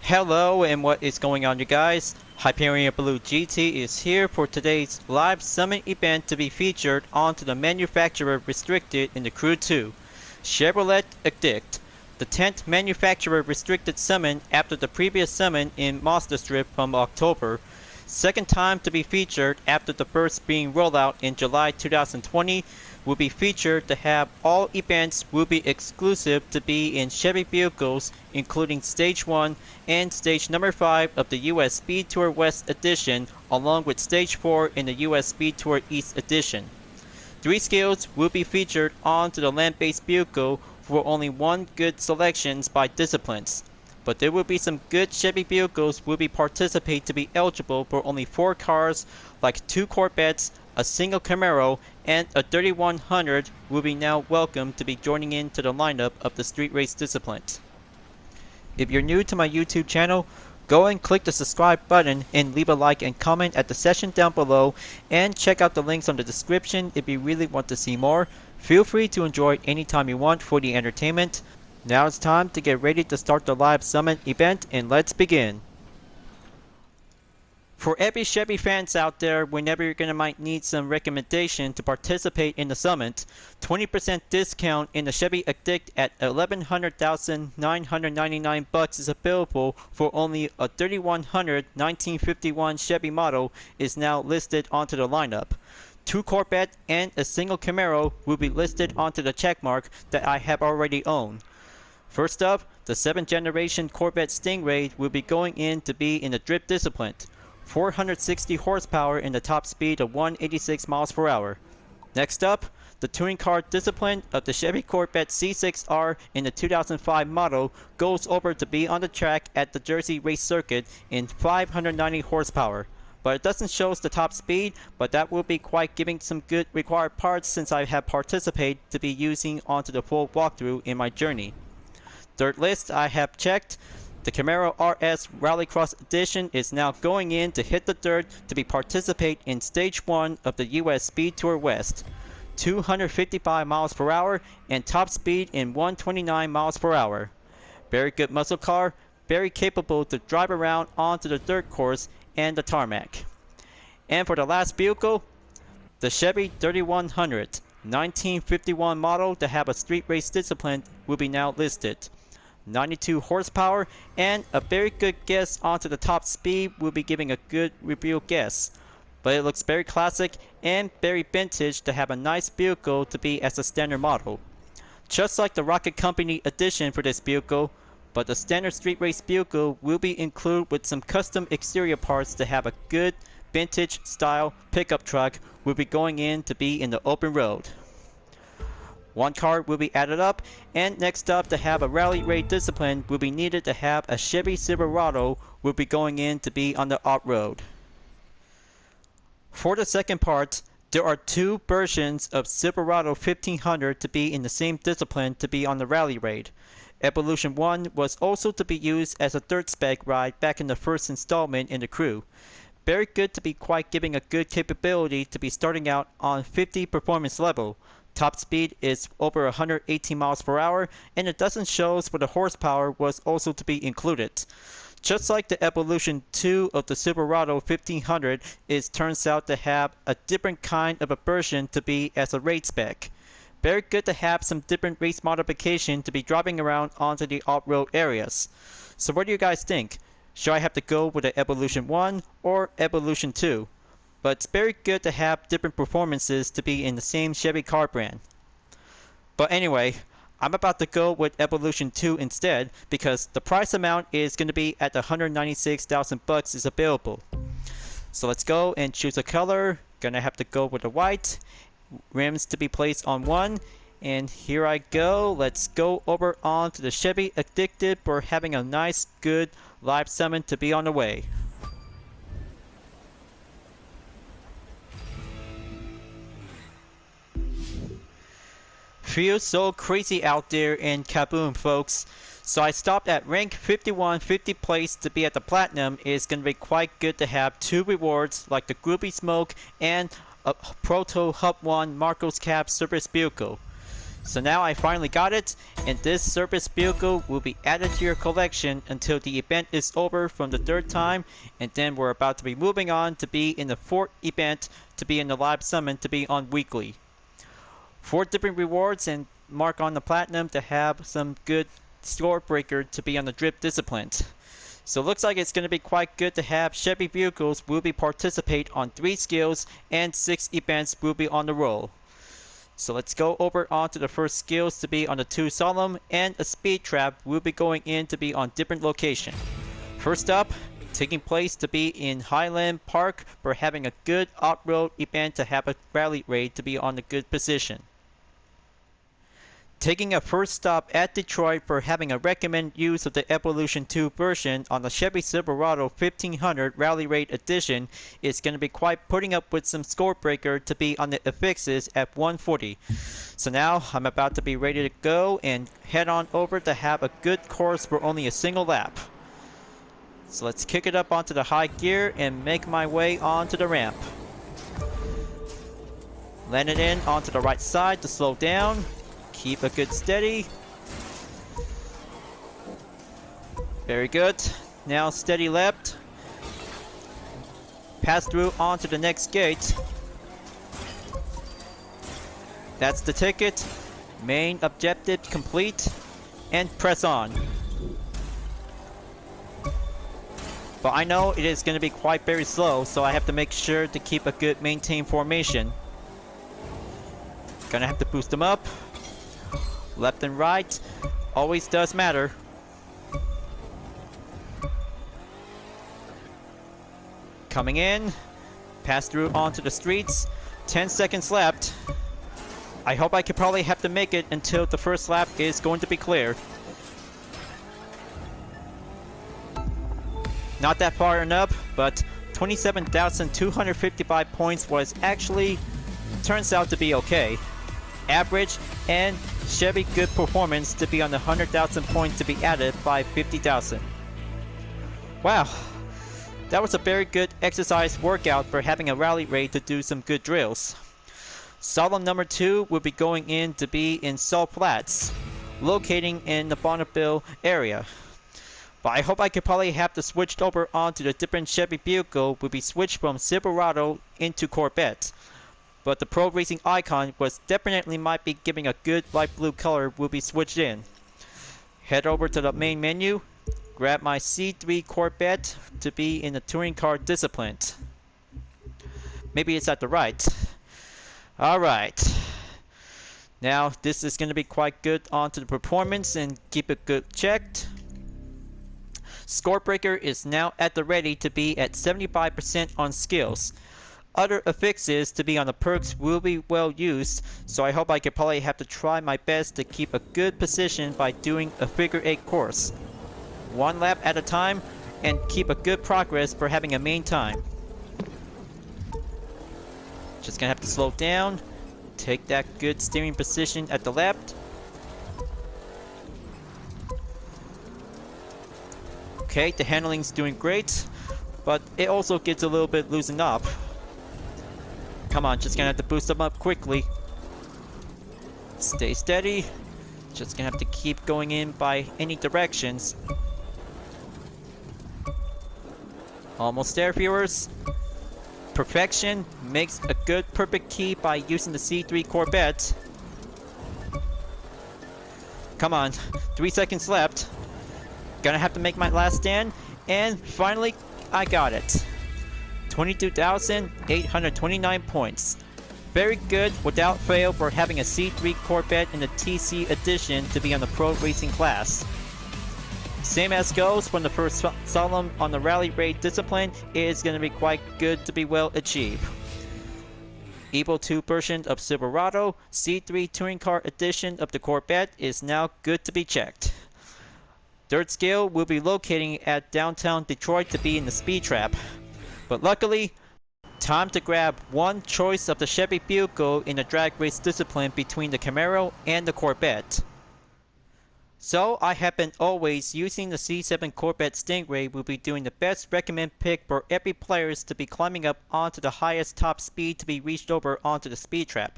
Hello and what is going on, you guys? Hyperion-Blue-GT is here for today's live summon event to be featured onto the manufacturer restricted in the Crew 2 Chevrolet Addict, the 10th manufacturer restricted summon after the previous summon in Mazda Strip from October, second time to be featured after the first being rolled out in July 2020. Will be featured to have all events will be exclusive to be in Chevy vehicles, including Stage 1 and Stage number 5 of the US Speed Tour West Edition, along with Stage 4 in the US Speed Tour East Edition. 3 skills will be featured onto the land-based vehicle for only one good selections by disciplines. But there will be some good Chevy vehicles will be participate to be eligible for only 4 cars, like 2 Corvettes, a single Camaro, and a 3100 will be now welcome to be joining into the lineup of the street race disciplines. If you're new to my YouTube channel, go and click the subscribe button and leave a like and comment at the section down below, and check out the links on the description if you really want to see more. Feel free to enjoy it anytime you want for the entertainment. Now it's time to get ready to start the live summon event, and let's begin. For every Chevy fans out there, whenever you're gonna might need some recommendation to participate in the summons, 20% discount in the Chevy Addict at $11,999 is available for only a 3100 1951 Chevy model is now listed onto the lineup. 2 Corvette and a single Camaro will be listed onto the checkmark that I have already owned. First up, the 7th generation Corvette Stingray will be going in to be in the drift discipline. 460 horsepower and the top speed of 186 miles per hour. Next up, the touring car discipline of the Chevy Corvette C6R in the 2005 model goes over to be on the track at the Jersey race circuit in 590 horsepower. But it doesn't show us the top speed, but that will be quite giving some good required parts since I have participated to be using onto the full walkthrough in my journey. Third list I have checked. The Camaro RS Rallycross Edition is now going in to hit the dirt to be participate in Stage 1 of the US Speed Tour West. 255 miles per hour and top speed in 129 miles per hour. Very good muscle car, very capable to drive around onto the dirt course and the tarmac. And for the last vehicle, the Chevy 3100 1951 model to have a street race discipline will be now listed. 92 horsepower and a very good guess onto the top speed will be giving a good review guess. But it looks very classic and very vintage to have a nice vehicle to be as a standard model. Just like the Rocket Company edition for this vehicle, but the standard street race vehicle will be included with some custom exterior parts to have a good vintage style pickup truck will be going in to be in the open road. One car will be added up, and next up to have a rally raid discipline will be needed to have a Chevy Silverado will be going in to be on the off-road. For the second part, there are 2 versions of Silverado 1500 to be in the same discipline to be on the rally raid. Evolution 1 was also to be used as a dirt spec ride back in the first installment in the crew. Very good to be quite giving a good capability to be starting out on 50 performance level. Top speed is over 118 miles per hour, and it doesn't show us where the horsepower was also to be included. Just like the Evolution 2 of the Silverado 1500, it turns out to have a different kind of a version to be as a raid spec. Very good to have some different race modification to be driving around onto the off-road areas. So what do you guys think? Should I have to go with the Evolution 1 or Evolution 2? But it's very good to have different performances to be in the same Chevy car brand. But anyway, I'm about to go with Evolution 2 instead because the price amount is going to be at the $196,000 is available. So let's go and choose a color. Gonna have to go with the white. Rims to be placed on 1. And here I go. Let's go over on to the Chevy Addicted for having a nice good live summon to be on the way. Feels so crazy out there in Kaboom, folks. So I stopped at rank 51, 50 place to be at the platinum. It's going to be quite good to have 2 rewards like the Groovy Smoke and a Proto Hub 1 Marcos Cab service vehicle. So now I finally got it, and this service vehicle will be added to your collection until the event is over from the 3rd time, and then we're about to be moving on to be in the 4th event to be in the live summon to be on weekly. 4 different rewards and mark on the platinum to have some good score breaker to be on the drip discipline. So it looks like it's going to be quite good to have Chevy vehicles will be participate on 3 skills and 6 events will be on the roll. So let's go over onto the first skills to be on the 2 Solemn, and a speed trap will be going in to be on different location. First up, taking place to be in Highland Park for having a good off-road event to have a rally raid to be on a good position. Taking a first stop at Detroit for having a recommended use of the Evolution 2 version on the Chevy Silverado 1500 Rally Raid Edition is going to be quite putting up with some score breaker to be on the affixes at 140. So now I'm about to be ready to go and head on over to have a good course for only a single lap. So let's kick it up onto the high gear and make my way onto the ramp. Land it in onto the right side to slow down. Keep a good steady. Very good. Now steady left. Pass through onto the next gate. That's the ticket. Main objective complete. And press on. But I know it is going to be quite very slow, so I have to make sure to keep a good maintained formation. Gonna have to boost them up. Left and right always does matter. Coming in, pass through onto the streets. 10 seconds left. I hope I could probably have to make it until the first lap is going to be clear. Not that far enough, but 27,255 points was actually turns out to be okay. Average and Chevy good performance to be on the 100,000 points to be added by 50,000. Wow, that was a very good exercise workout for having a rally raid to do some good drills. Solemn number 2 will be going in to be in Salt Flats, locating in the Bonneville area. But I hope I could probably have to switch over onto the different Chevy vehicle will be switched from Silverado into Corvette. But the Pro Racing icon was definitely might be giving a good light blue color will be switched in. Head over to the main menu, grab my C3 Corvette to be in the touring car discipline. Maybe it's at the right. Alright. Now this is going to be quite good onto the performance and keep it good checked. Score breaker is now at the ready to be at 75% on skills. Other affixes to be on the perks will be well used, so I hope I could probably have to try my best to keep a good position by doing a figure 8 course. 1 lap at a time and keep a good progress for having a main time. Just gonna have to slow down, take that good steering position at the left. Okay, the handling's doing great, but it also gets a little bit loosened up. Come on, just gonna have to boost them up quickly. Stay steady. Just gonna have to keep going in by any directions. Almost there, viewers. Perfection makes a good perfect key by using the C3 Corvette. Come on, 3 seconds left. Gonna have to make my last stand, and finally, I got it. 22,829 points. Very good without fail for having a C3 Corvette in the TC edition to be on the Pro Racing class. Same as goes from the first Solemn on the Rally Raid discipline is going to be quite good to be well achieved. Evo 2 version of Silverado, C3 Touring Car edition of the Corvette is now good to be checked. Third skill will be locating at downtown Detroit to be in the speed trap. But luckily, time to grab one choice of the Chevy vehicle in the drag race discipline between the Camaro and the Corvette. So I have been always using the C7 Corvette Stingray will be doing the best recommend pick for every players to be climbing up onto the highest top speed to be reached over onto the speed trap.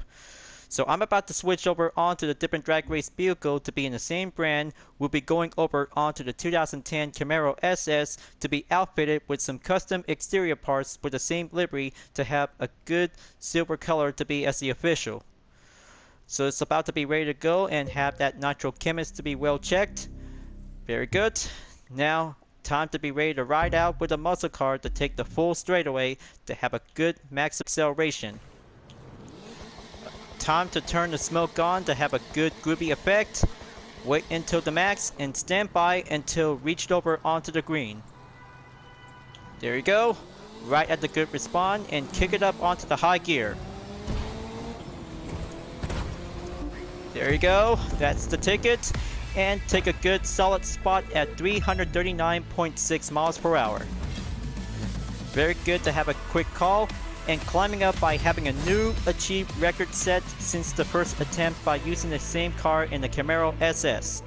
So I'm about to switch over onto the different drag race vehicle to be in the same brand. We'll be going over onto the 2010 Camaro SS to be outfitted with some custom exterior parts with the same livery to have a good silver color to be as the official. So it's about to be ready to go and have that nitro chemist to be well checked. Very good. Now time to be ready to ride out with a muscle car to take the full straightaway to have a good max acceleration. Time to turn the smoke on to have a good groovy effect. Wait until the max and stand by until reached over onto the green. There you go. Right at the good respawn and kick it up onto the high gear. There you go. That's the ticket. And take a good solid spot at 339.6 miles per hour. Very good to have a quick call. And climbing up by having a new achieved record set since the first attempt by using the same car in the Camaro SS.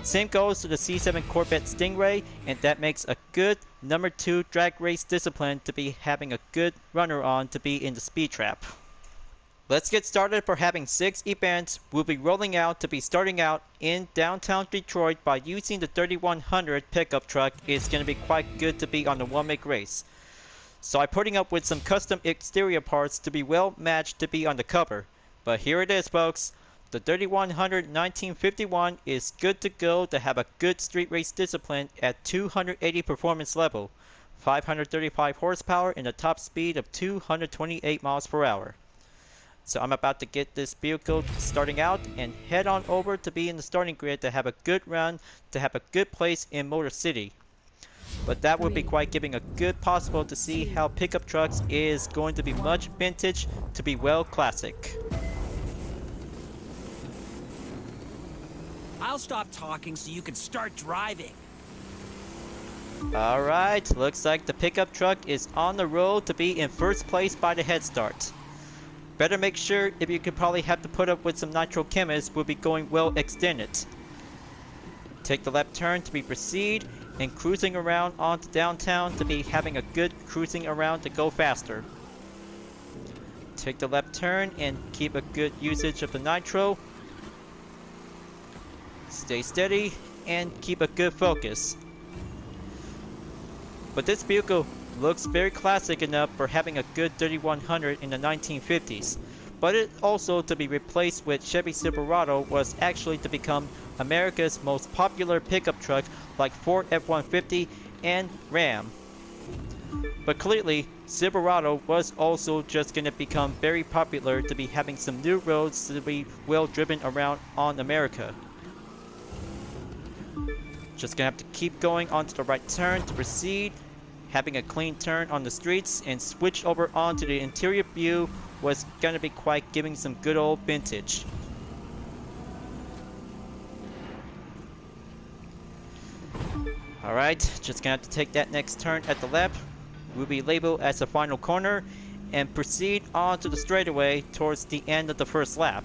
Same goes to the C7 Corvette Stingray, and that makes a good number 2 drag race discipline to be having a good runner on to be in the speed trap. Let's get started for having 6 events. We'll be rolling out to be starting out in downtown Detroit by using the 3100 pickup truck. It's going to be quite good to be on the one-make race. So I'm putting up with some custom exterior parts to be well matched to be on the cover. But here it is, folks. The 3100 1951 is good to go to have a good street race discipline at 280 performance level, 535 horsepower and a top speed of 228 miles per hour. So I'm about to get this vehicle starting out and head on over to be in the starting grid to have a good run, to have a good place in Motor City. But that would be quite giving a good possible to see how pickup trucks is going to be much vintage to be well classic. I'll stop talking so you can start driving. Alright, looks like the pickup truck is on the road to be in first place by the head start. Better make sure if you could probably have to put up with some nitro chemists will be going well extended. Take the left turn to be proceed and cruising around onto downtown to be having a good cruising around to go faster. Take the left turn and keep a good usage of the nitro. Stay steady and keep a good focus. But this vehicle looks very classic enough for having a good 3100 in the 1950s. But it also to be replaced with Chevy Silverado was actually to become America's most popular pickup truck like Ford F-150 and Ram. But clearly, Silverado was also just going to become very popular to be having some new roads to be well driven around on America. Just gonna have to keep going onto the right turn to proceed. Having a clean turn on the streets and switch over onto the interior view was gonna be quite giving some good old vintage. Alright, just gonna have to take that next turn at the left. Will be labeled as the final corner and proceed on to the straightaway towards the end of the first lap.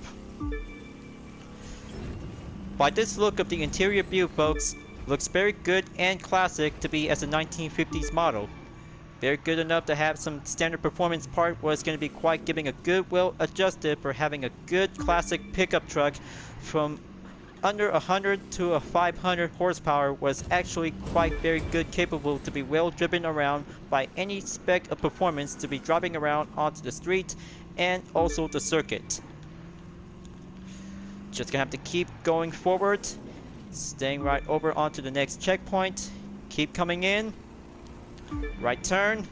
By this look of the interior view, folks, looks very good and classic to be as a 1950s model. Very good enough to have some standard performance part was going to be quite giving a good well adjusted for having a good classic pickup truck from under 100 to a 500 horsepower was actually quite very good capable to be well driven around by any spec of performance to be driving around onto the street and also the circuit. Just gonna have to keep going forward, staying right over onto the next checkpoint, keep coming in, right turn.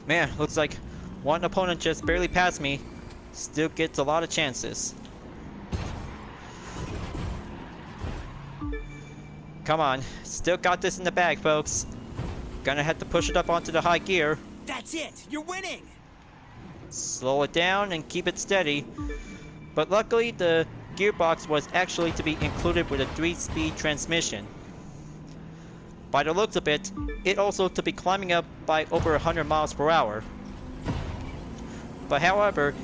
Man, looks like one opponent just barely passed me. Still gets a lot of chances. Come on, still got this in the bag, folks. Gonna have to push it up onto the high gear. That's it! You're winning! Slow it down and keep it steady. But luckily, the gearbox was actually to be included with a 3-speed transmission. By the looks of it, it also to be climbing up by over 100 miles per hour. But however,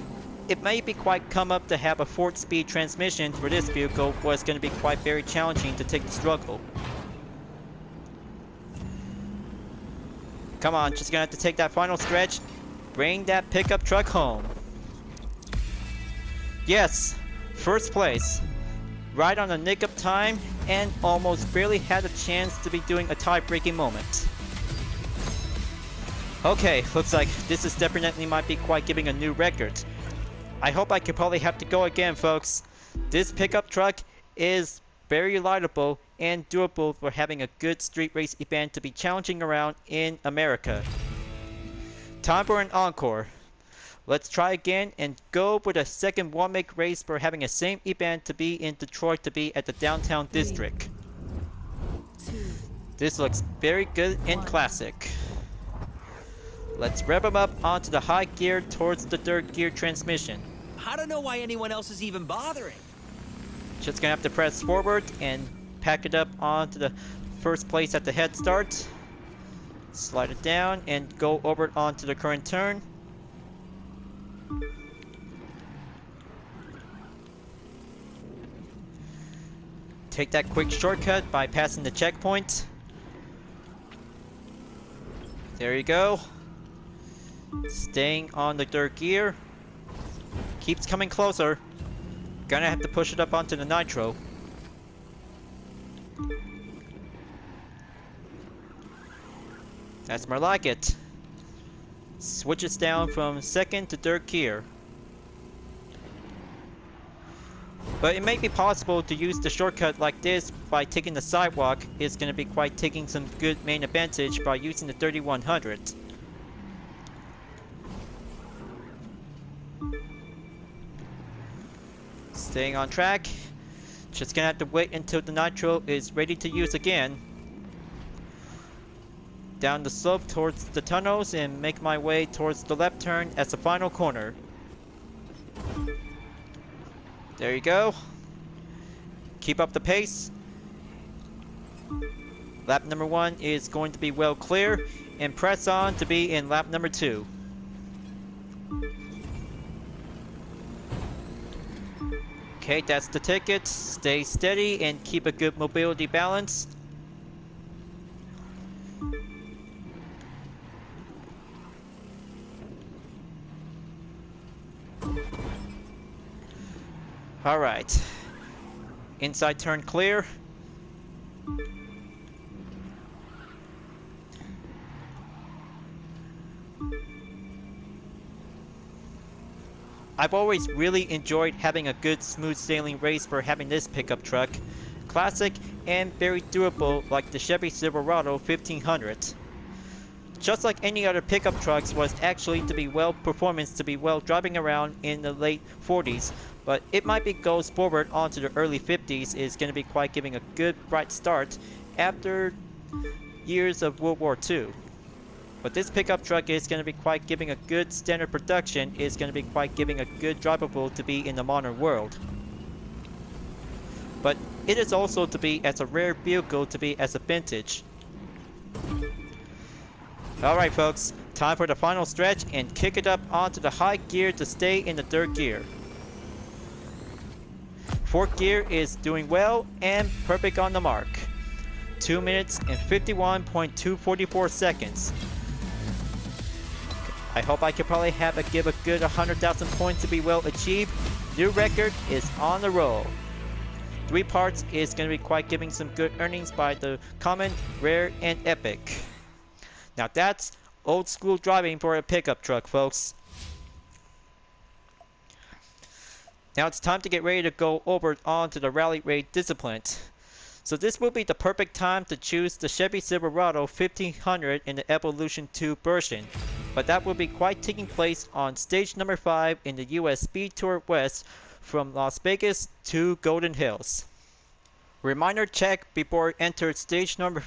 it may be quite come up to have a 4-speed transmission for this vehicle was going to be quite very challenging to take the struggle. Come on, just gonna have to take that final stretch. bring that pickup truck home. Yes, first place. Right on the nick of time, and almost barely had a chance to be doing a tie-breaking moment. Okay, looks like this is definitely might be quite giving a new record. I hope I could probably have to go again, folks. This pickup truck is very reliable and durable for having a good street race event to be challenging around in America. Time for an encore. Let's try again and go for the second one-make race for having a same event to be in Detroit to be at the downtown district. This looks very good and classic. Let's rev him up onto the high gear towards the third gear transmission. I don't know why anyone else is even bothering. Just gonna have to press forward and pack it up onto the first place at the head start. Slide it down and go over it onto the current turn. Take that quick shortcut by passing the checkpoint. There you go. Staying on the third gear. Keeps coming closer. Gonna have to push it up onto the nitro. That's more like it. Switches down from second to third gear. But it may be possible to use the shortcut like this by taking the sidewalk. It's going to be quite taking some good main advantage by using the 3100. Staying on track. Just gonna have to wait until the nitro is ready to use again. Down the slope towards the tunnels and make my way towards the left turn as the final corner. There you go. Keep up the pace. Lap number 1 is going to be well clear, and press on to be in lap number 2. Okay, that's the ticket. Stay steady and keep a good mobility balance. Alright. Inside turn clear. I've always really enjoyed having a good smooth sailing race for having this pickup truck. Classic and very durable like the Chevy Silverado 1500. Just like any other pickup trucks was actually to be well performance to be well driving around in the late 40s, but it might be goes forward onto the early 50s is going to be quite giving a good bright start after years of World War II. But this pickup truck is going to be quite giving a good standard production, is going to be quite giving a good drivable to be in the modern world. But it is also to be as a rare vehicle to be as a vintage. Alright folks, time for the final stretch and kick it up onto the high gear to stay in the third gear. Fourth gear is doing well and perfect on the mark. 2 minutes and 51.244 seconds. I hope I could probably give a good 100,000 points to be well achieved. New record is on the roll. 3 parts is going to be quite giving some good earnings by the common, rare, and epic. Now that's old school driving for a pickup truck, folks. Now it's time to get ready to go over onto the rally raid discipline. So this will be the perfect time to choose the Chevy Silverado 1500 in the Evolution 2 version. But that will be quite taking place on stage number 5 in the US Speed Tour West from Las Vegas to Golden Hills. Reminder check before you enter stage number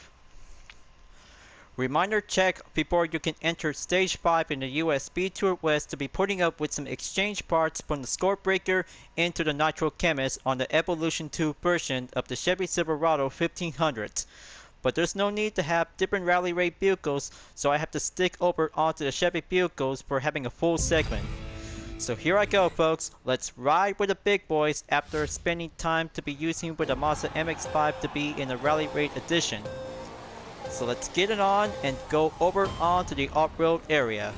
Reminder check before you can enter stage 5 in the US Speed Tour West to be putting up with some exchange parts from the Score Breaker into the Nitro Chemist on the Evolution 2 version of the Chevy Silverado 1500. But there's no need to have different rally raid vehicles, so I have to stick over onto the Chevy vehicles for having a full segment. So here I go folks, let's ride with the big boys after spending time to be using with the Mazda MX-5 to be in the rally raid edition. So let's get it on and go over onto the off-road area.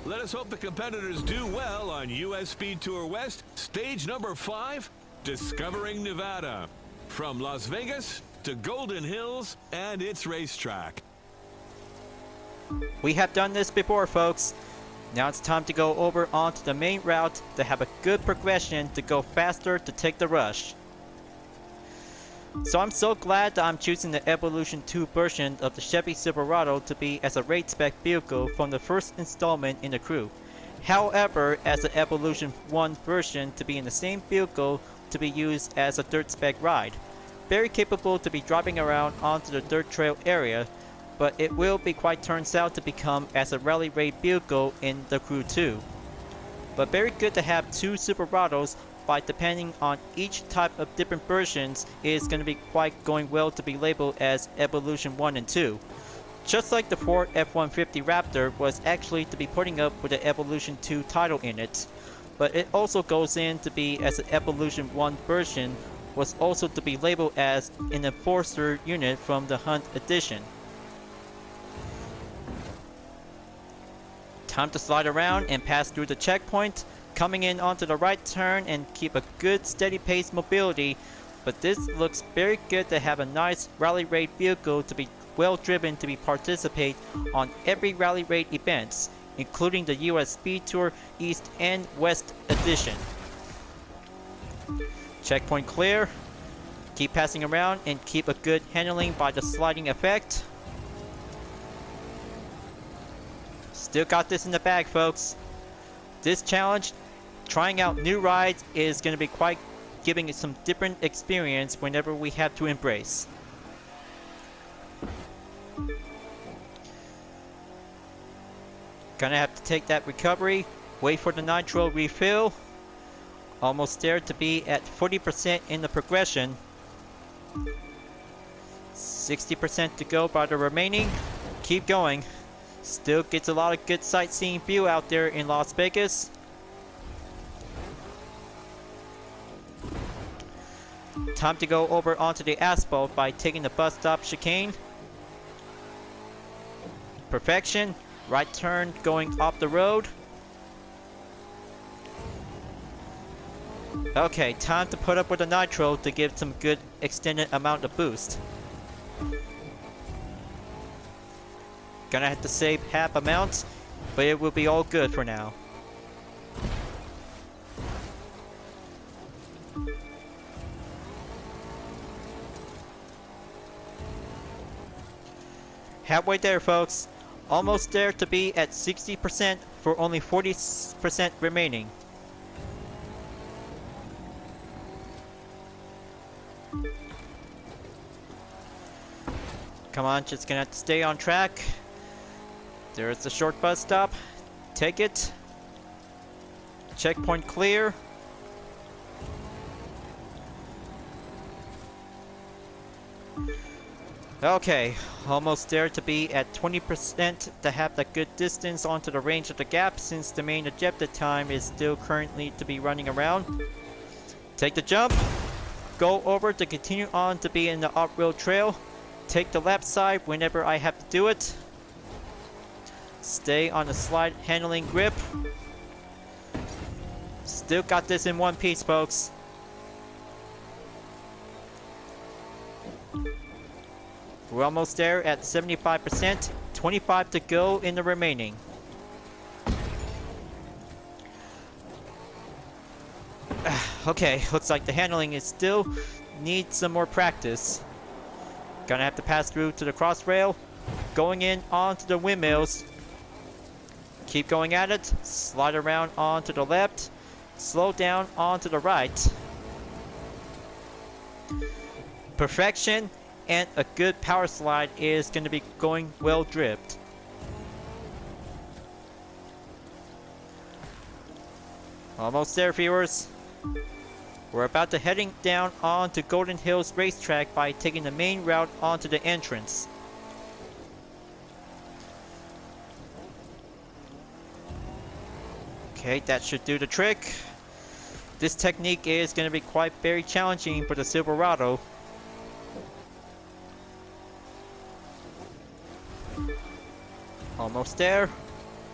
Let us hope the competitors do well on US Speed Tour West, stage number 5, Discovering Nevada. From Las Vegas to Golden Hills and its racetrack. We have done this before, folks. Now it's time to go over onto the main route to have a good progression to go faster to take the rush. So I'm so glad that I'm choosing the Evolution 2 version of the Chevy Silverado to be as a race spec vehicle from the first installment in the crew. However, as the Evolution 1 version to be in the same vehicle to be used as a dirt spec ride. Very capable to be driving around onto the dirt trail area, but it will be quite turns out to become as a rally raid vehicle in the crew too. But very good to have two Silverados, by depending on each type of different versions is going to be quite going well to be labeled as Evolution 1 and 2. Just like the Ford F-150 Raptor was actually to be putting up with the Evolution 2 title in it, but it also goes in to be as an Evolution 1 version was also to be labeled as an Enforcer unit from the Hunt edition. Time to slide around and pass through the checkpoint, coming in onto the right turn and keep a good steady pace mobility, but this looks very good to have a nice rally raid vehicle to be well driven to be participate on every rally raid events, including the US Speed Tour East and West edition. Checkpoint clear, keep passing around and keep a good handling by the sliding effect. Still got this in the bag, folks. This challenge, trying out new rides, is going to be quite giving it some different experience whenever we have to embrace. Gonna have to take that recovery, wait for the nitro refill. Almost there to be at 40% in the progression. 60% to go by the remaining. Keep going. Still gets a lot of good sightseeing view out there in Las Vegas. Time to go over onto the asphalt by taking the bus stop chicane. Perfection. Right turn going off the road. Okay, time to put up with the nitro to give some good extended amount of boost. Gonna have to save half amount, but it will be all good for now. Halfway there, folks. Almost there to be at 60% for only 40% remaining. Come on, just gonna have to stay on track. There's the short bus stop. Take it. Checkpoint clear. Okay, almost there to be at 20% to have that good distance onto the range of the gap, since the main ejected time is still currently to be running around. Take the jump. Go over to continue on to be in the off-road trail. Take the left side whenever I have to do it. Stay on the slide handling grip. Still got this in one piece, folks. We're almost there at 75%. 25 to go in the remaining. Okay, looks like the handling is still needs some more practice. Gonna have to pass through to the cross rail. Going in onto the windmills. Keep going at it. Slide around onto the left. Slow down onto the right. Perfection and a good power slide is going to be going well drift. Almost there, viewers. We're about to heading down onto Golden Hills Racetrack by taking the main route onto the entrance. Okay, that should do the trick. This technique is going to be quite very challenging for the Silverado. Almost there.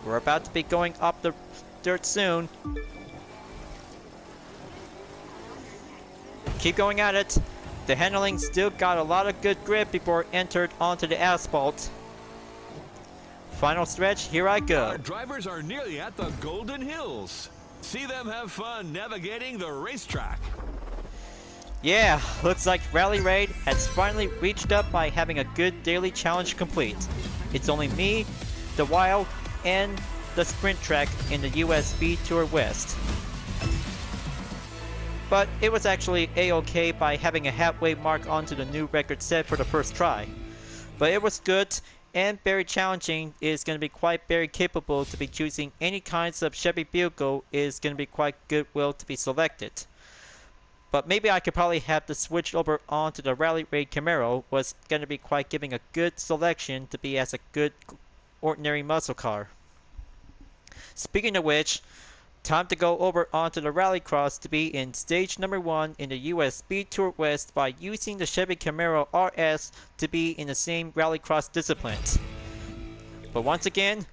We're about to be going up the dirt soon. Keep going at it. The handling still got a lot of good grip before it entered onto the asphalt. Final stretch, here I go. Our drivers are nearly at the Golden Hills. See them have fun navigating the racetrack. Yeah, looks like Rally Raid has finally reached up by having a good daily challenge complete. It's only me, the Wild, and the sprint track in the US Speed Tour West. But it was actually a-okay by having a halfway mark onto the new record set for the first try. But it was good, and very challenging. Is going to be quite very capable to be choosing any kinds of Chevy vehicle. Is going to be quite good will to be selected. But maybe I could probably have to switch over onto the Rally Raid Camaro. Was going to be quite giving a good selection to be as a good ordinary muscle car. Speaking of which, time to go over onto the Rallycross to be in stage number 1 in the US Speed Tour West by using the Chevy Camaro RS to be in the same Rallycross discipline. But once again,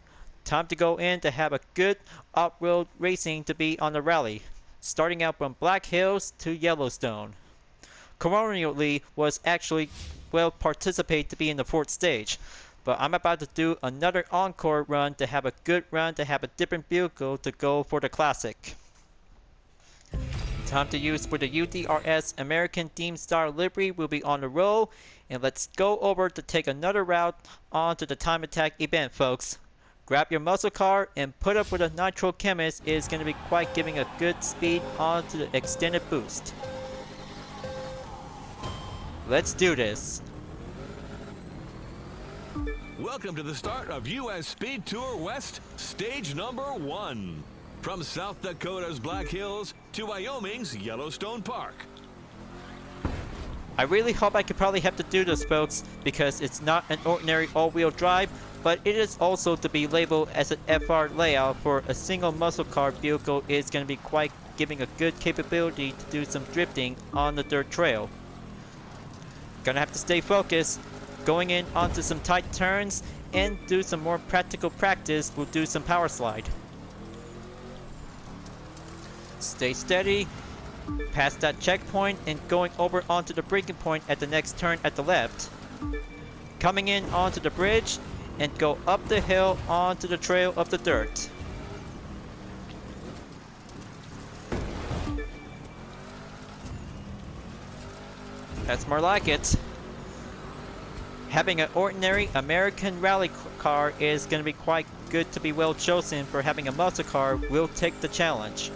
time to go in to have a good off-road racing to be on the rally, starting out from Black Hills to Yellowstone. Coronially was actually will participate to be in the 4th stage. But I'm about to do another encore run to have a good run to have a different vehicle to go for the classic. Time to use for the UDRS American Theme Star livery will be on the roll, and let's go over to take another route onto the Time Attack event, folks. Grab your muscle car and put up with a Nitro Chemist is going to be quite giving a good speed onto the extended boost. Let's do this. Welcome to the start of US Speed Tour West, stage number 1. From South Dakota's Black Hills to Wyoming's Yellowstone Park. I really hope I could probably have to do this, folks, because it's not an ordinary all-wheel drive, but it is also to be labeled as an FR layout for a single muscle car vehicle. Is going to be quite giving a good capability to do some drifting on the dirt trail. Gonna have to stay focused. Going in onto some tight turns and do some more practical practice. We'll do some power slide. Stay steady, past that checkpoint and going over onto the braking point at the next turn at the left. Coming in onto the bridge and go up the hill onto the trail of the dirt. That's more like it. Having an ordinary American rally car is going to be quite good to be well chosen for having a muscle car will take the challenge.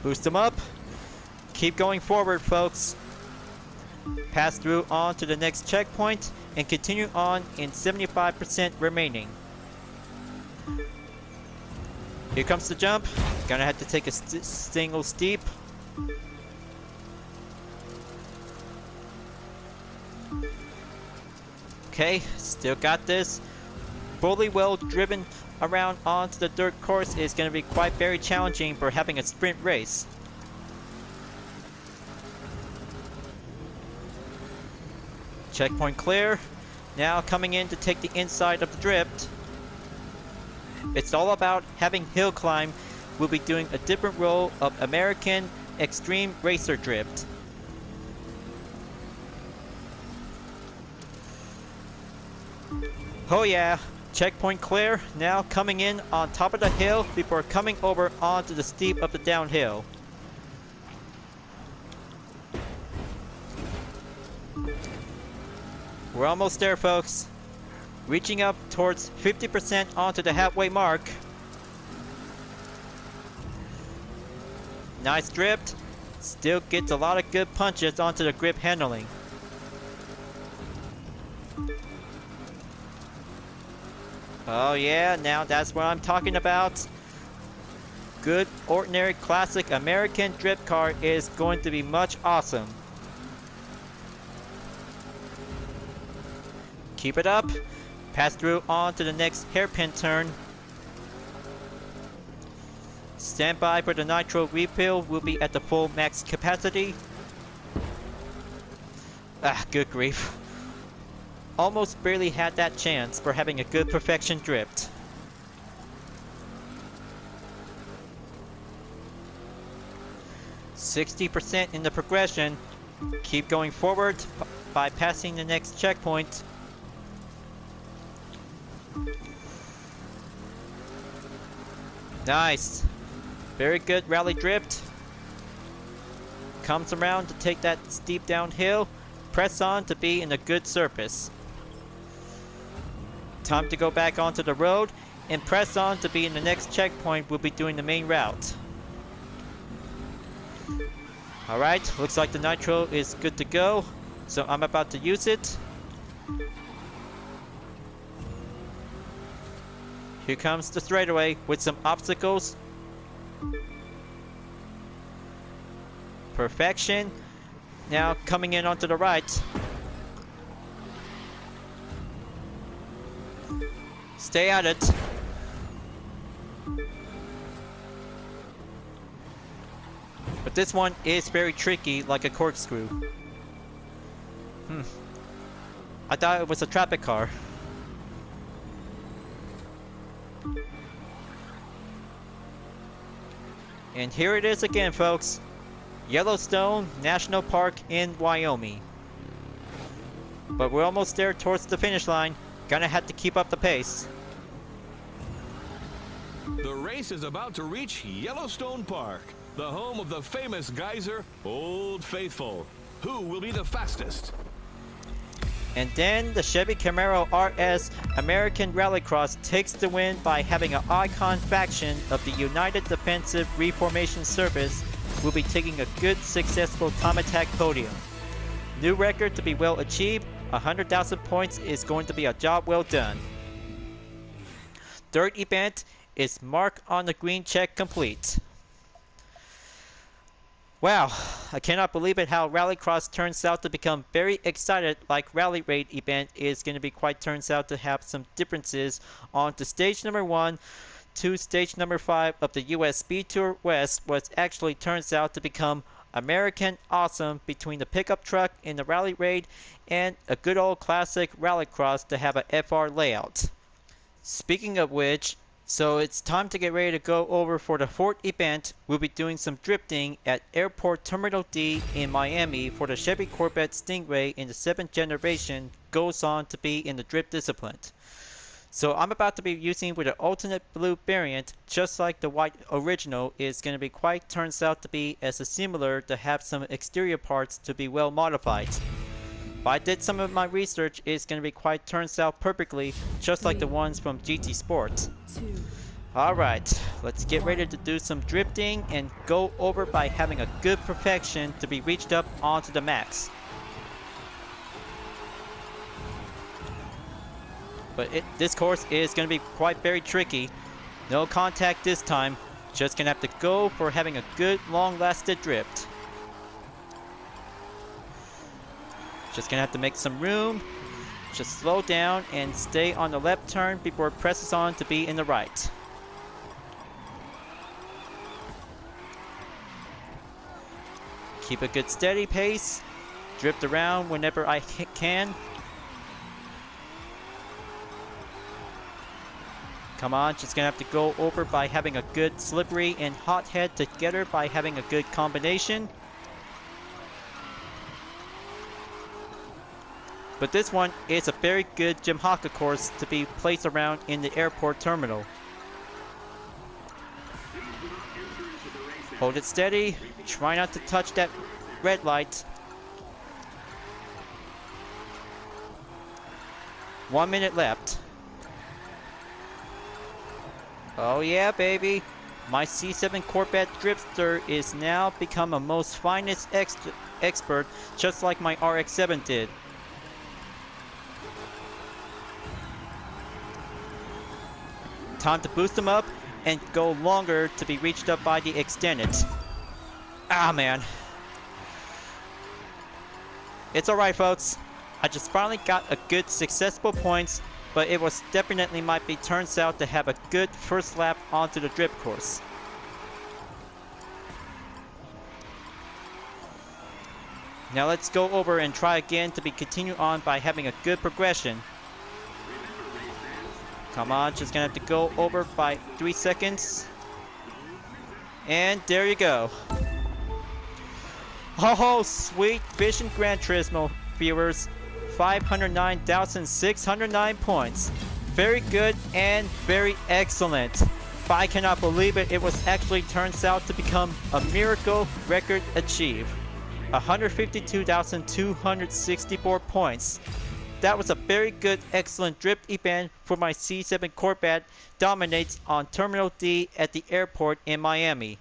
Boost them up. Keep going forward, folks. Pass through on to the next checkpoint and continue on in 75% remaining. Here comes the jump. Gonna have to take a single steep. Okay, still got this. Fully well driven around onto the dirt course is going to be quite very challenging for having a sprint race. Checkpoint clear. Now coming in to take the inside of the drift. It's all about having hill climb. We'll be doing a different role of American Extreme Racer Drift. Oh yeah, checkpoint clear. Now coming in on top of the hill before coming over onto the steep of the downhill. We're almost there, folks. Reaching up towards 50% onto the halfway mark. Nice drift. Still gets a lot of good punches onto the grip handling. Oh yeah, now that's what I'm talking about. Good, ordinary, classic American drift car is going to be much awesome. Keep it up. Pass through on to the next hairpin turn. Stand by for the nitro refill. We'll be at the full max capacity. Ah, good grief. almost barely had that chance for having a good perfection drift. %60 in the progression. Keep going forward by passing the next checkpoint. Nice. Very good rally drift. Comes around to take that steep downhill. Press on to be in a good surface. Time to go back onto the road and press on to be in the next checkpoint. We'll be doing the main route. Alright, looks like the nitro is good to go. So I'm about to use it. Here comes the straightaway with some obstacles. Perfection. Now coming in onto the right. Stay at it. But this one is very tricky, like a corkscrew. I thought it was a traffic car. And here it is again, folks. Yellowstone National Park in Wyoming. But we're almost there towards the finish line. Gonna have to keep up the pace. The race is about to reach Yellowstone Park, the home of the famous geyser, Old Faithful. Who will be the fastest? And then the Chevy Camaro RS American Rallycross takes the win by having an icon faction of the United Defensive Reformation Service will be taking a good successful time attack podium. New record to be well achieved. 100,000 points is going to be a job well done. Third event is mark on the green check complete. Wow, I cannot believe it how Rallycross turns out to become very excited, like Rally Raid event is going to be quite turns out to have some differences on to stage number 1 to stage number 5 of the US Speed Tour West, what actually turns out to become American Awesome between the pickup truck in the Rally Raid and a good old classic Rallycross to have a FR layout. Speaking of which, so it's time to get ready to go over for the fourth event. We'll be doing some drifting at Airport Terminal D in Miami for the Chevy Corvette Stingray in the 7th generation goes on to be in the drift discipline. So I'm about to be using with an alternate blue variant, just like the white original is going to be quite turns out to be as a similar to have some exterior parts to be well modified. But I did some of my research, it's going to be quite turns out perfectly, just like the ones from GT Sports. Alright, let's get ready to do some drifting and go over by having a good perfection to be reached up onto the max. But this course is going to be quite very tricky. No contact this time, just going to have to go for having a good long-lasted drift. Just gonna have to make some room, just slow down and stay on the left turn before it presses on to be in the right. Keep a good steady pace, drift around whenever I can. Come on, just gonna have to go over by having a good slippery and hot head together by having a good combination. But this one is a very good Jim Haka course to be placed around in the airport terminal. Hold it steady. Try not to touch that red light. 1 minute left. Oh yeah, baby. My C7 Corvette Drifter is now become a most finest expert, just like my RX-7 did. Time to boost them up and go longer to be reached up by the extended. Ah, man. It's alright, folks. I just finally got a good successful points, but it was definitely might be turns out to have a good first lap onto the drift course. Now let's go over and try again to be continue on by having a good progression. Come on, just gonna have to go over by 3 seconds. And there you go. Oh, sweet Vision Gran Turismo viewers. 509,609 points. Very good and very excellent. But I cannot believe it. It was actually turns out to become a miracle record achieved. 152,264 points. That was a very good, excellent drift event for my C7 Corvette dominates on Terminal D at the airport in Miami.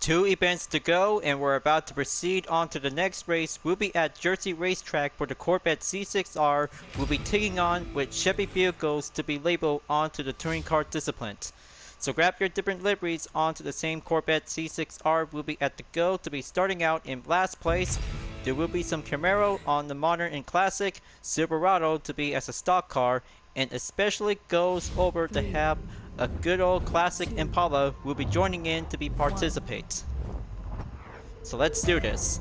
2 events to go, and we're about to proceed on to the next race. We'll be at Jersey Racetrack for the Corvette C6R. We'll be taking on with Chevy vehicles to be labeled onto the touring car discipline. So grab your different liveries onto the same Corvette C6R. We'll be at the go to be starting out in last place. There will be some Camaro on the modern and classic, Silverado to be as a stock car, and especially goes over to have a good old classic Impala will be joining in to be participate. So let's do this.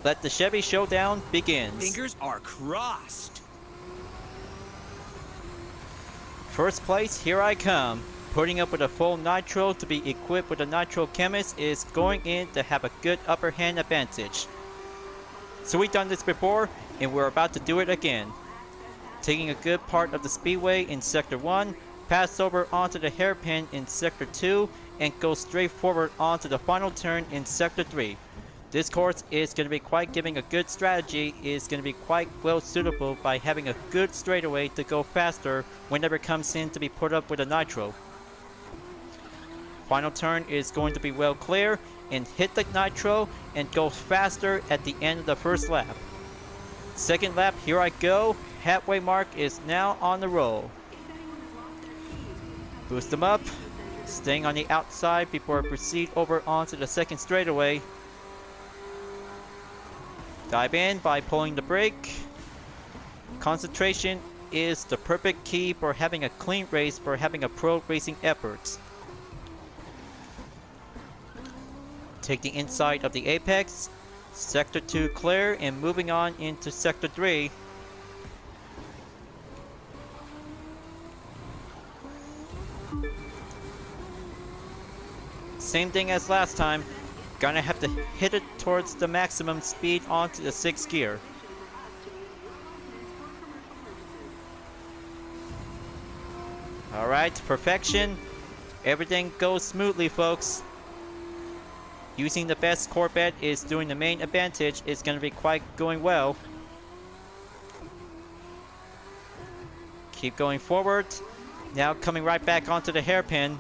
Let the Chevy showdown begins. Fingers are crossed. First place, here I come. Putting up with a full nitro to be equipped with a nitro chemist is going in to have a good upper hand advantage. So we've done this before and we're about to do it again. Taking a good part of the speedway in Sector 1, pass over onto the hairpin in Sector 2, and go straight forward onto the final turn in Sector 3. This course is going to be quite giving a good strategy, is going to be quite well suitable by having a good straightaway to go faster whenever it comes in to be put up with a nitro. Final turn is going to be well clear and hit the nitro and go faster at the end of the first lap. Second lap, here I go. Halfway mark is now on the roll. Boost them up, staying on the outside before I proceed over onto the second straightaway. Dive in by pulling the brake. Concentration is the perfect key for having a clean race, for having a pro racing effort. Take the inside of the apex. Sector 2 clear and moving on into Sector 3. Same thing as last time. Gonna have to hit it towards the maximum speed onto the 6th gear. Alright, perfection. Everything goes smoothly, folks. Using the best Corvette is doing the main advantage. It's gonna be quite going well. Keep going forward. Now coming right back onto the hairpin.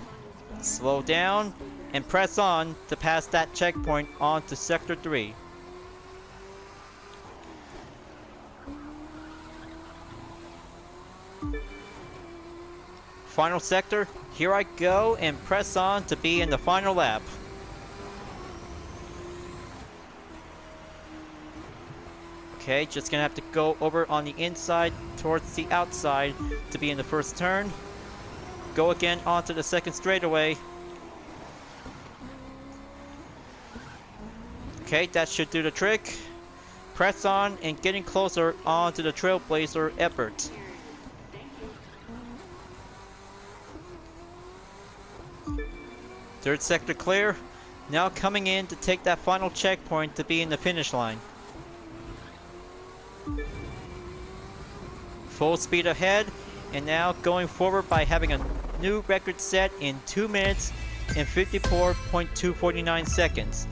Slow down and press on to pass that checkpoint on to Sector 3. Final sector, here I go and press on to be in the final lap. Okay, just gonna have to go over on the inside towards the outside to be in the first turn. Go again onto the second straightaway. Okay, that should do the trick. Press on and getting closer onto the Trailblazer effort. Third sector clear. Now coming in to take that final checkpoint to be in the finish line. Full speed ahead, and now going forward by having a new record set in 2 minutes and 54.249 seconds.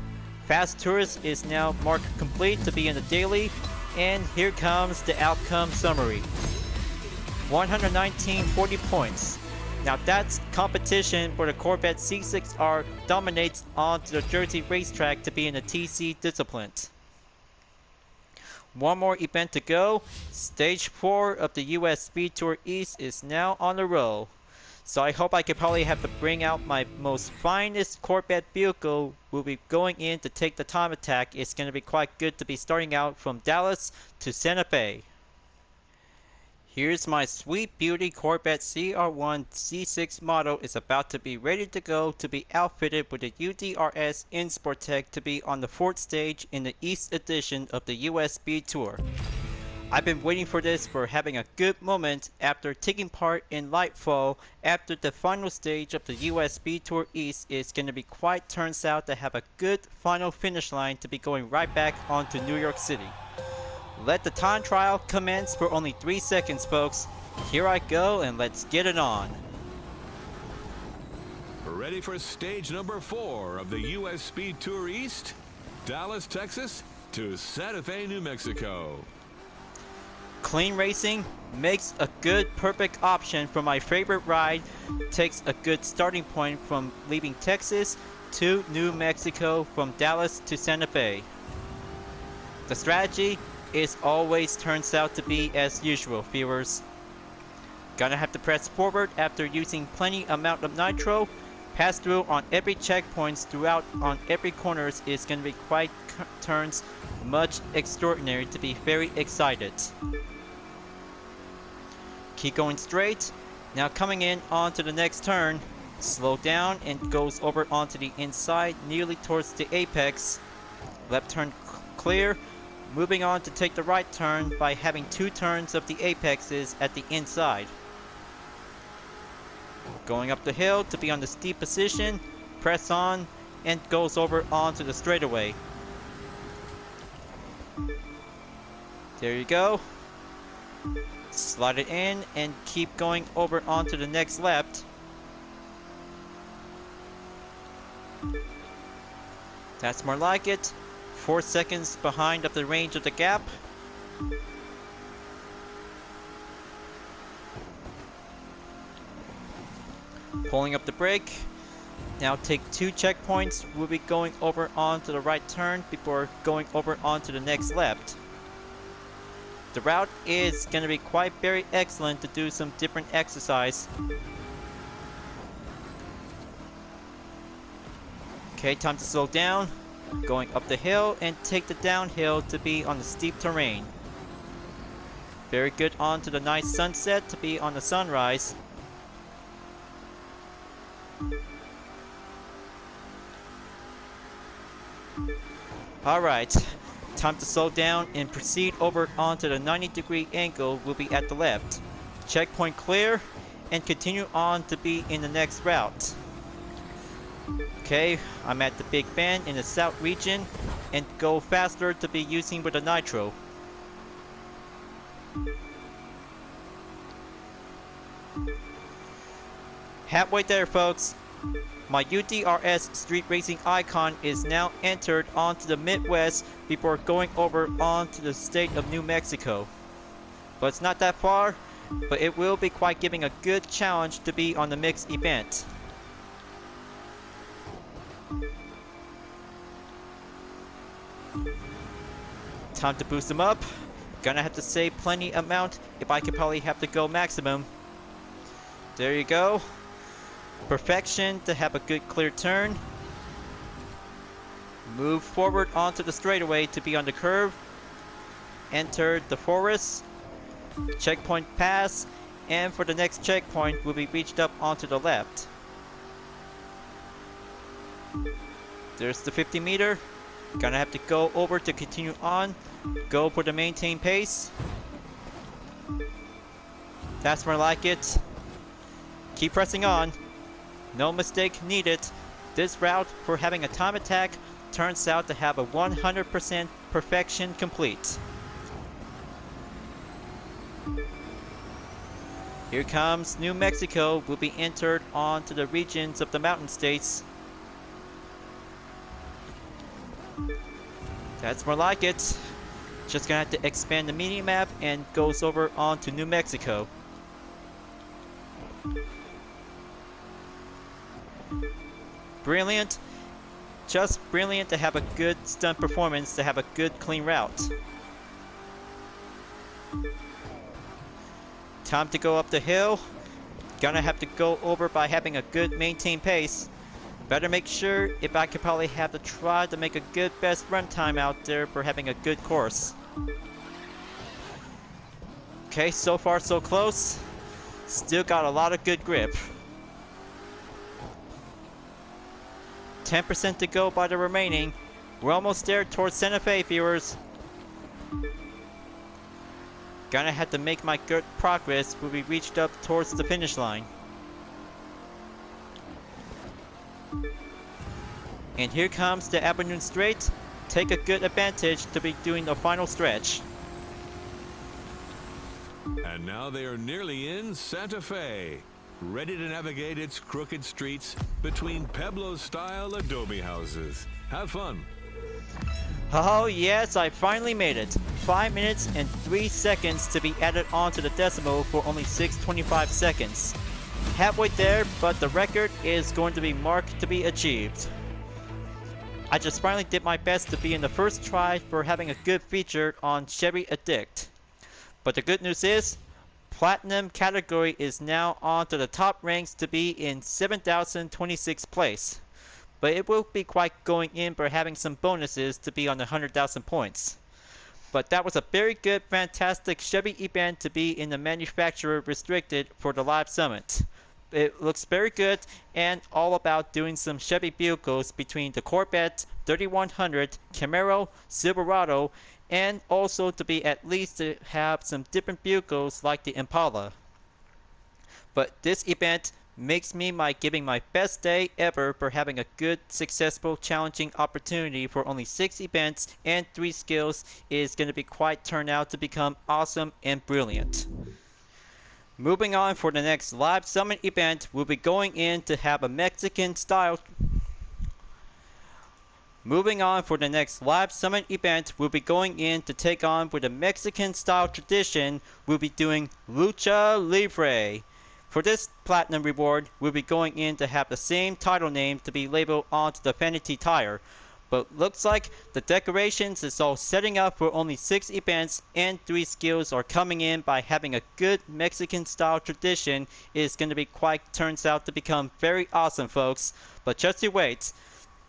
Fast Tourist is now marked complete to be in the daily, and here comes the outcome summary. 119.40 points. Now that's competition for the Corvette C6R dominates onto the Jersey Racetrack to be in the TC discipline. One more event to go. Stage 4 of the US Speed Tour East is now on the roll. So I hope I could probably have to bring out my most finest Corvette vehicle. Will be going in to take the time attack. It's going to be quite good to be starting out from Dallas to Santa Fe. Here's my sweet beauty Corvette CR1 C6 model is about to be ready to go to be outfitted with a UDRS Insportec to be on the 4th stage in the East edition of the US Speed Tour. I've been waiting for this for having a good moment after taking part in Lightfall after the final stage of the US Speed Tour East is going to be quite turns out to have a good final finish line to be going right back onto New York City. Let the time trial commence for only 3 seconds, folks. Here I go, and let's get it on. Ready for stage number 4 of the US Speed Tour East? Dallas, Texas to Santa Fe, New Mexico. Clean racing makes a good perfect option for my favorite ride. Takes a good starting point from leaving Texas to New Mexico from Dallas to Santa Fe. The strategy is always turns out to be as usual, viewers. Gonna have to press forward after using plenty amount of nitro. Pass through on every checkpoints throughout on every corners is gonna be quite turns much extraordinary to be very excited. Keep going straight. Now coming in onto the next turn, slow down and goes over onto the inside nearly towards the apex. Left turn clear. Moving on to take the right turn by having 2 turns of the apexes at the inside. Going up the hill to be on the steep position, press on and goes over onto the straightaway. There you go. Slide it in and keep going over onto the next left. That's more like it. 4 seconds behind of the range of the gap. Pulling up the brake. Now take 2 checkpoints. We'll be going over onto the right turn before going over onto the next left. The route is going to be quite very excellent to do some different exercise. Okay, time to slow down. Going up the hill and take the downhill to be on the steep terrain. Very good on to the nice sunset to be on the sunrise. Alright, time to slow down and proceed over onto the 90-degree angle will be at the left. Checkpoint clear and continue on to be in the next route. Okay, I'm at the Big Bend in the south region and go faster to be using with the nitro. Halfway there, folks. My UDRS street racing icon is now entered onto the Midwest before going over onto the state of New Mexico. But it's not that far, but it will be quite giving a good challenge to be on the mixed event. Time to boost them up. Gonna have to save plenty amount if I could probably have to go maximum. There you go. Perfection to have a good clear turn. Move forward onto the straightaway to be on the curve. Enter the forest. Checkpoint pass. And for the next checkpoint will be reached up onto the left. There's the 50 meter. Gonna have to go over to continue on. Go for the maintain pace. That's more like it. Keep pressing on. No mistake needed. This route for having a time attack turns out to have a 100% perfection complete. Here comes New Mexico will be entered onto the regions of the mountain states. That's more like it. Just gonna have to expand the mini map and goes over onto New Mexico. Brilliant. Just brilliant to have a good stunt performance, to have a good clean route. Time to go up the hill. Gonna have to go over by having a good maintained pace. Better make sure if I could probably have to try to make a good best run time out there for having a good course. Okay, so far so close. Still got a lot of good grip. 10% to go by the remaining. We're almost there towards Santa Fe, viewers. Gonna have to make my good progress when we reached up towards the finish line. And here comes the Avenue Straight. Take a good advantage to be doing the final stretch. And now they are nearly in Santa Fe, ready to navigate its crooked streets between Pueblo-style adobe houses. Have fun. Oh yes, I finally made it. 5 minutes and 3 seconds to be added onto the decimal for only 6:25 seconds. Halfway there, but the record is going to be marked to be achieved. I just finally did my best to be in the first try for having a good feature on Chevy Addict. But the good news is, Platinum category is now on to the top ranks to be in 7,026th place. But it will be quite going in for having some bonuses to be on the 100,000 points. But that was a very good, fantastic Chevy event to be in the manufacturer restricted for the live summit. It looks very good and all about doing some Chevy vehicles between the Corvette 3100, Camaro, Silverado, and also to be at least to have some different vehicles like the Impala. But this event makes me giving my best day ever for having a good, successful, challenging opportunity for only 6 events and 3 skills is going to be quite turned out to become awesome and brilliant. Moving on for the next live summit event, we'll be going in to have a Mexican style. Moving on for the next live summit event, we'll be going in to take on with a Mexican style tradition. We'll be doing Lucha Libre. For this platinum reward, we'll be going in to have the same title name to be labeled onto the vanity tire. But looks like the decorations is all setting up for only 6 events and 3 skills are coming in by having a good Mexican style tradition is going to be quite turns out to become very awesome, folks. But just you wait.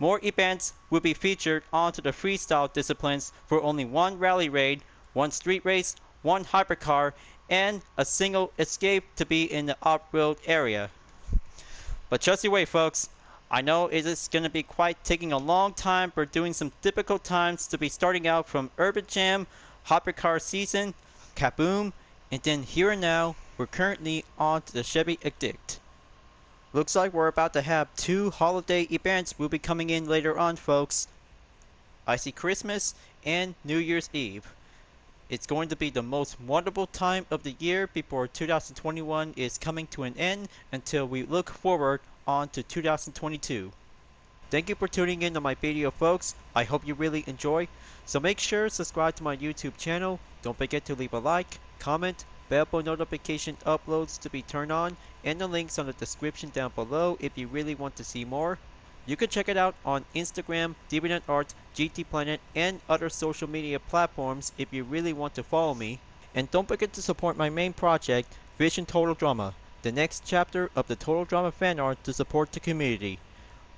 More events will be featured onto the freestyle disciplines for only 1 rally raid, 1 street race, 1 hypercar, and a single escape to be in the off-road area. But just you wait, folks. I know it is going to be quite taking a long time for doing some difficult times to be starting out from Urban Jam, Hypercar Season, Kaboom, and then here and now, we're currently on to the Chevy Addict. Looks like we're about to have 2 holiday events will be coming in later on, folks. I see Christmas and New Year's Eve. It's going to be the most wonderful time of the year before 2021 is coming to an end until we look forward on to 2022. Thank you for tuning in to my video, folks. I hope you really enjoy. So make sure to subscribe to my YouTube channel. Don't forget to leave a like, comment, bell for notification uploads to be turned on, and the links on the description down below if you really want to see more. You can check it out on Instagram, DeviantArt, GT Planet, and other social media platforms if you really want to follow me. And don't forget to support my main project, Vision Total Drama, the next chapter of the Total Drama fan art to support the community.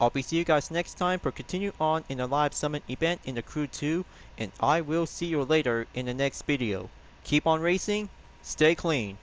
I'll be see you guys next time for continue on in the live summit event in the Crew 2, and I will see you later in the next video. Keep on racing, stay clean.